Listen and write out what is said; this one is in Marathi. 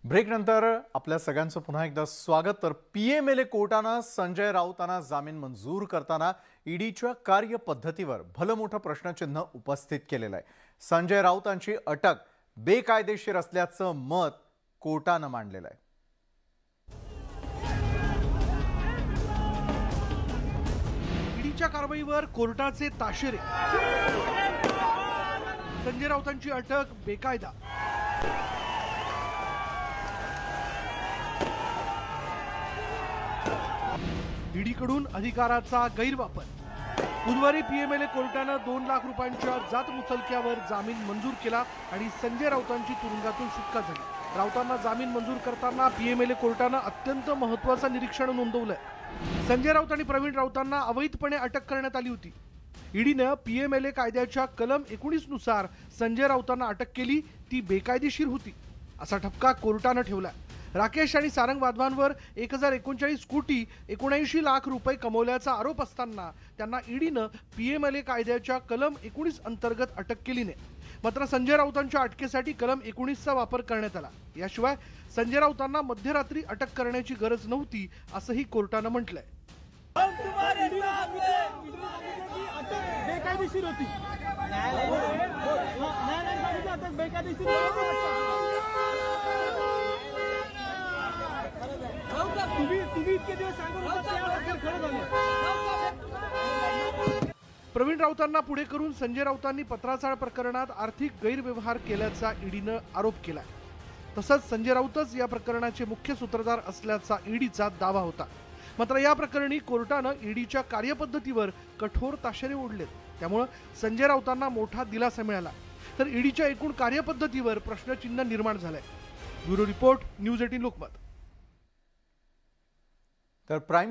ब्रेकनंतर आपल्या सगळ्यांचं पुन्हा एकदा स्वागत। तर पीएमएलए कोर्टाने संजय राऊतांना जामीन मंजूर करताना ईडीच्या कार्यपद्धतीवर भलं मोठं प्रश्नचिन्ह उपस्थित केलेलं आहे। संजय राऊतांची अटक बेकायदेशीर असल्याचं मत कोर्टाने मांडलेलं आहे। ईडीच्या कारवाईवर कोर्टाचे ताशेरे। संजय राऊतांची अटक बेकायदा। ईडीकडून अधिकाराचा गैरवापर। बुधवारी पीएमएलए कोर्टाने 2 लाख रुपयांच्या जात मुचलक्यावर जामीन मंजूर केला आणि संजय राऊतांची तुरुंगातून सुटका झाली। राऊतांना जामीन मंजूर करताना पीएमएलए कोर्टाने अत्यंत महत्त्वाचं निरीक्षण नोंदवलंय। संजय राऊत आणि प्रवीण राऊतांना अवैधपणे अटक करण्यात आली होती। ईडीने पीएमएलए कायद्याच्या कलम 19 नुसार संजय राऊतांना अटक केली, ती बेकायदेशीर होती असा ठपका कोर्टाने ठेवला। राकेश आणि सारंग वाधवांवर 1039 कोटी 79 लाख रुपये कमवल्याचा आरोप असताना त्यांना ईडीने पीएमएलए कायद्याच्या कलम 19 अंतर्गत अटक केली नाही। मात्र संजय राऊतांच्या अटकेसाठी कलम 19 चा वापर करण्यात आला। याशिवाय संजय राऊतांना मध्यरात्री अटक करण्याची गरज नव्हती असंही कोर्टाने म्हटलंय। बेकायदेशीर होती। प्रवीण राऊतांना पुढे करून संजय राऊतांनी पत्राचाळ प्रकरणात आर्थिक गैरव्यवहार केल्याचा ईडीने आरोप केला। तसंच संजय राऊतच या प्रकरणाचे मुख्य सूत्रधार असल्याचा ईडीचा दावा होता। मात्र या प्रकरणी कोर्टाने ईडीच्या कार्यपद्धतीवर कठोर ताशेरे ओढलेत। त्यामुळे संजय राऊतांना मोठा दिलासा मिळाला, तर ईडीच्या एकूण कार्यपद्धतीवर प्रश्नचिन्ह निर्माण झालंय। Bureau report, news 18 Lokmat. तर प्राइम